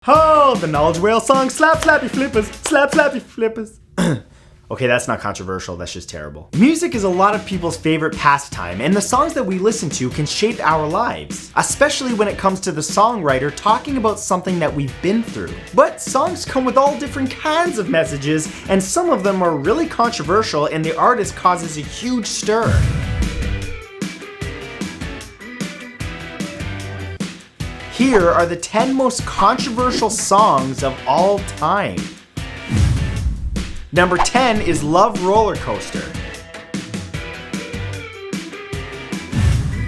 Oh, the Knowledge Whale song, slap slappy flippers, slap slappy flippers. Okay, that's not controversial, that's just terrible. Music is a lot of people's favorite pastime, and the songs that we listen to can shape our lives, especially when it comes to the songwriter talking about something that we've been through. But songs come with all different kinds of messages, and some of them are really controversial and the artist causes a huge stir. Here are the 10 most controversial songs of all time. Number 10 is Love Roller Coaster.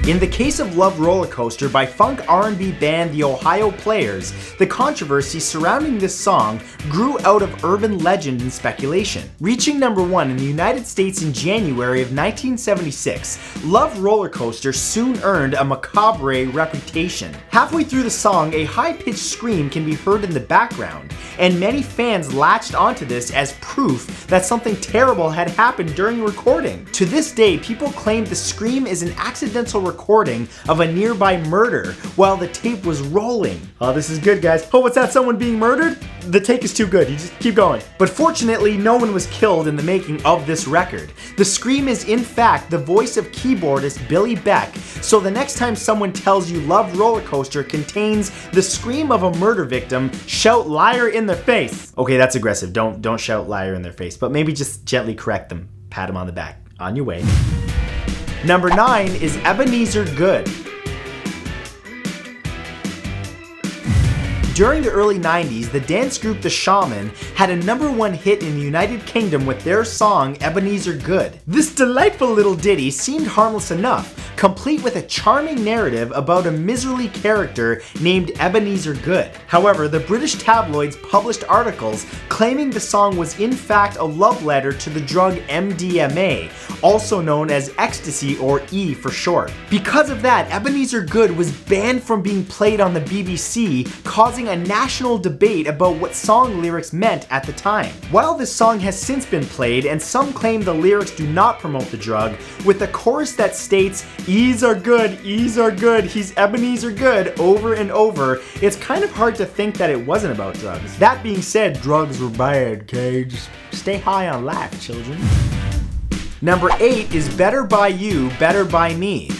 In the case of Love Roller Coaster by funk R&B band The Ohio Players, the controversy surrounding this song grew out of urban legend and speculation. Reaching number 1 in the United States in January of 1976, Love Roller Coaster soon earned a macabre reputation. Halfway through the song, a high-pitched scream can be heard in the background, and many fans latched onto this as proof that something terrible had happened during recording. To this day, people claim the scream is an accidental recording of a nearby murder while the tape was rolling. Oh, this is good, guys. Oh, what's that? Someone being murdered? The take is too good. You just keep going. But fortunately, no one was killed in the making of this record. The scream is in fact the voice of keyboardist Billy Beck, so the next time someone tells you Love Roller Coaster contains the scream of a murder victim, shout liar in their face. Okay, that's aggressive. Don't shout liar in their face, but maybe just gently correct them. Pat them on the back. On your way. Number 9 is Ebenezer Good. During the early 90s, the dance group The Shaman had a #1 hit in the United Kingdom with their song Ebenezer Good. This delightful little ditty seemed harmless enough, complete with a charming narrative about a miserly character named Ebenezer Good. However, the British tabloids published articles claiming the song was in fact a love letter to the drug MDMA, also known as ecstasy or E for short. Because of that, Ebenezer Good was banned from being played on the BBC, causing a national debate about what song lyrics meant at the time. While this song has since been played, and some claim the lyrics do not promote the drug, with a chorus that states, "E's are good, he's Ebenezer Good," over and over, it's kind of hard to think that it wasn't about drugs. That being said, drugs were bad, okay? Just stay high on life, children. Number 8 is Better By You, Better By Me.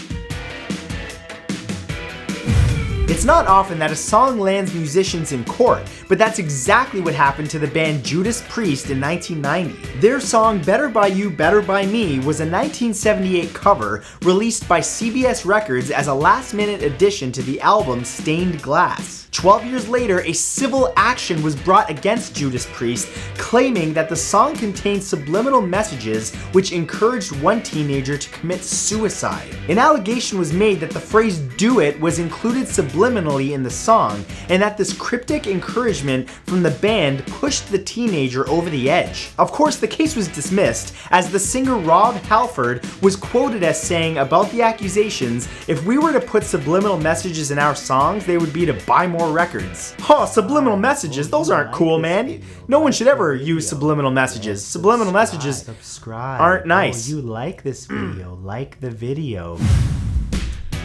It's not often that a song lands musicians in court, but that's exactly what happened to the band Judas Priest in 1990. Their song Better By You, Better By Me was a 1978 cover released by CBS Records as a last-minute addition to the album Stained Glass. 12 years later, a civil action was brought against Judas Priest, claiming that the song contained subliminal messages which encouraged one teenager to commit suicide. An allegation was made that the phrase "do it" was included subliminally in the song, and that this cryptic encouragement from the band pushed the teenager over the edge. Of course, the case was dismissed, as the singer Rob Halford was quoted as saying about the accusations, "If we were to put subliminal messages in our songs, they would be to buy more records." Oh, subliminal messages, those aren't cool, man. No one should ever use subliminal messages. Subliminal messages aren't nice. Oh, you like this video, like the video.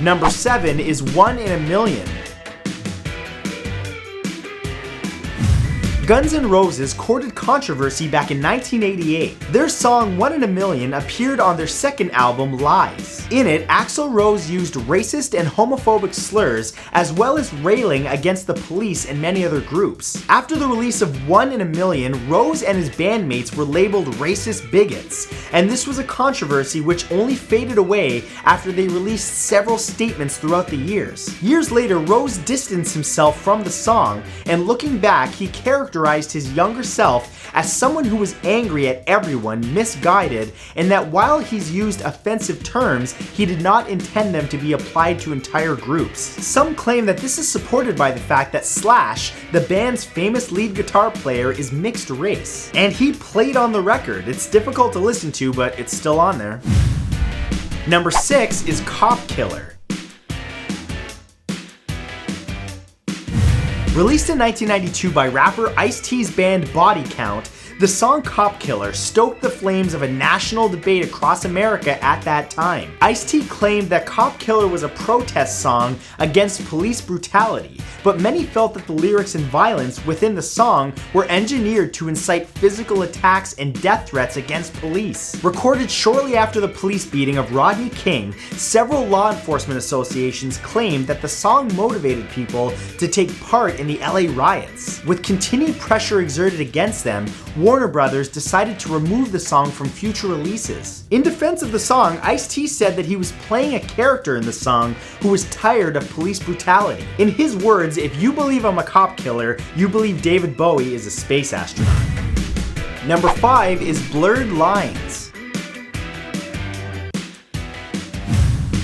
Number 7 is One in a Million. Guns N' Roses courted controversy back in 1988. Their song One in a Million appeared on their second album, Lies. In it, Axl Rose used racist and homophobic slurs, as well as railing against the police and many other groups. After the release of One in a Million, Rose and his bandmates were labeled racist bigots, and this was a controversy which only faded away after they released several statements throughout the years. Years later, Rose distanced himself from the song, and looking back, he characterized his younger self as someone who was angry at everyone, misguided, and that while he's used offensive terms, he did not intend them to be applied to entire groups. Some claim that this is supported by the fact that Slash, the band's famous lead guitar player, is mixed race. And he played on the record. It's difficult to listen to, but it's still on there. Number 6 is Cop Killer. Released in 1992 by rapper Ice-T's band Body Count, The song Cop Killer stoked the flames of a national debate across America at that time. Ice-T claimed that Cop Killer was a protest song against police brutality, but many felt that the lyrics and violence within the song were engineered to incite physical attacks and death threats against police. Recorded shortly after the police beating of Rodney King, several law enforcement associations claimed that the song motivated people to take part in the LA riots. With continued pressure exerted against them, Warner Brothers decided to remove the song from future releases. In defense of the song, Ice-T said that he was playing a character in the song who was tired of police brutality. In his words, "If you believe I'm a cop killer, you believe David Bowie is a space astronaut." Number 5 is Blurred Lines.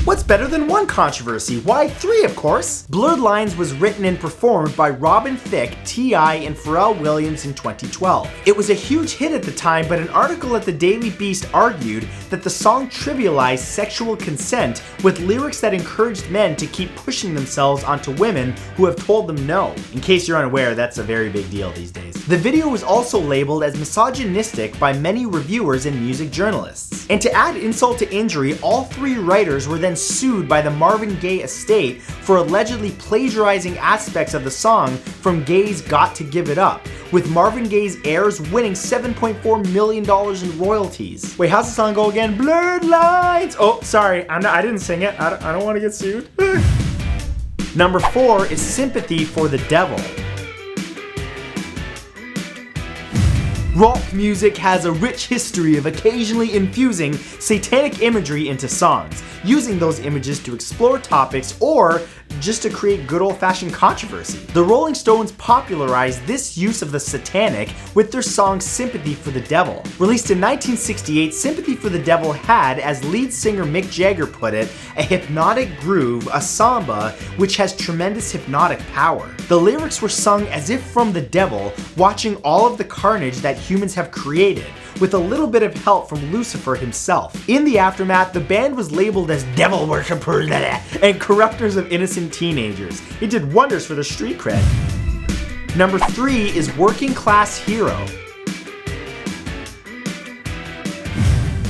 What's better than one controversy? Why, 3 of course! Blurred Lines was written and performed by Robin Thicke, T.I., and Pharrell Williams in 2012. It was a huge hit at the time, but an article at the Daily Beast argued that the song trivialized sexual consent with lyrics that encouraged men to keep pushing themselves onto women who have told them no. In case you're unaware, that's a very big deal these days. The video was also labeled as misogynistic by many reviewers and music journalists. And to add insult to injury, all 3 writers were then sued by the Marvin Gaye estate for allegedly plagiarizing aspects of the song from Gaye's Got to Give It Up, with Marvin Gaye's heirs winning $7.4 million in royalties. Wait, how's the song go again? Blurred Lines! Oh, sorry, I didn't sing it. I don't want to get sued. Number 4 is Sympathy for the Devil. Rock music has a rich history of occasionally infusing satanic imagery into songs, using those images to explore topics or just to create good old-fashioned controversy. The Rolling Stones popularized this use of the satanic with their song Sympathy for the Devil. Released in 1968, Sympathy for the Devil had, as lead singer Mick Jagger put it, a hypnotic groove, a samba, which has tremendous hypnotic power. The lyrics were sung as if from the devil, watching all of the carnage that humans have created, with a little bit of help from Lucifer himself. In the aftermath, the band was labeled as devil worshippers and corruptors of innocent teenagers. It did wonders for the street cred. Number 3 is Working Class Hero.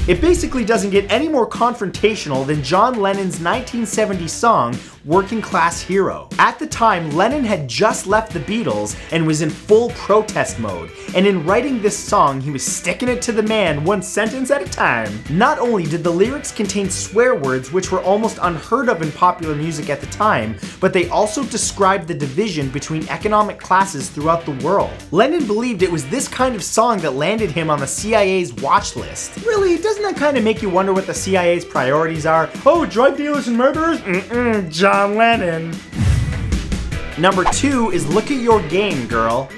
It basically doesn't get any more confrontational than John Lennon's 1970 song, Working Class Hero. At the time, Lennon had just left the Beatles and was in full protest mode, and in writing this song, he was sticking it to the man one sentence at a time. Not only did the lyrics contain swear words which were almost unheard of in popular music at the time, but they also described the division between economic classes throughout the world. Lennon believed it was this kind of song that landed him on the CIA's watch list. Really, doesn't that kind of make you wonder what the CIA's priorities are? Oh, drug dealers and murderers? John Lennon. Number 2 is Look at Your Game, Girl.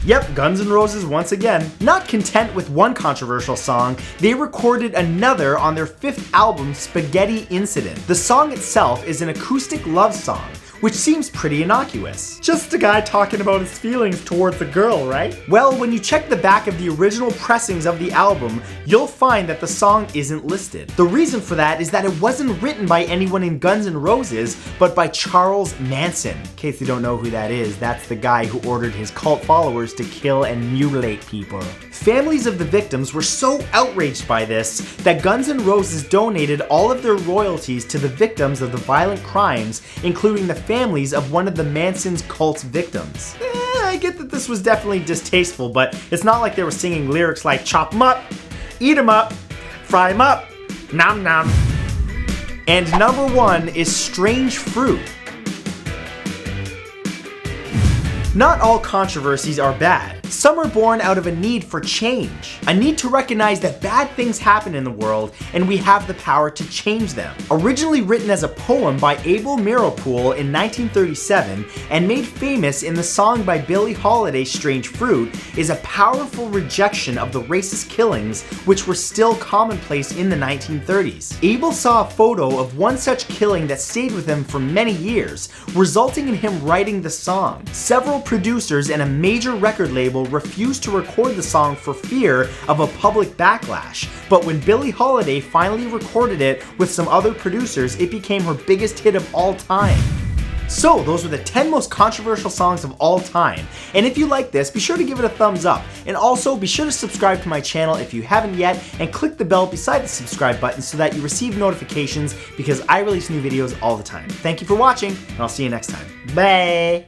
Yep, Guns N' Roses once again. Not content with one controversial song, they recorded another on their 5th album, Spaghetti Incident. The song itself is an acoustic love song, which seems pretty innocuous. Just a guy talking about his feelings towards a girl, right? Well, when you check the back of the original pressings of the album, you'll find that the song isn't listed. The reason for that is that it wasn't written by anyone in Guns N' Roses, but by Charles Manson. In case you don't know who that is, that's the guy who ordered his cult followers to kill and mutilate people. Families of the victims were so outraged by this that Guns N' Roses donated all of their royalties to the victims of the violent crimes, including the families of one of the Manson's cult's victims. I get that this was definitely distasteful, but it's not like they were singing lyrics like chop 'em up, eat 'em up, fry 'em up, nom nom. And number 1 is Strange Fruit. Not all controversies are bad. Some are born out of a need for change. A need to recognize that bad things happen in the world and we have the power to change them. Originally written as a poem by Abel Meeropol in 1937 and made famous in the song by Billie Holiday, Strange Fruit, is a powerful rejection of the racist killings which were still commonplace in the 1930s. Abel saw a photo of one such killing that stayed with him for many years, resulting in him writing the song. Several producers and a major record label refused to record the song for fear of a public backlash, but when Billie Holiday finally recorded it with some other producers, it became her biggest hit of all time. So those were the 10 most controversial songs of all time. And if you like this, be sure to give it a thumbs up. And also be sure to subscribe to my channel if you haven't yet, and click the bell beside the subscribe button so that you receive notifications, because I release new videos all the time. Thank you for watching, and I'll see you next time. Bye!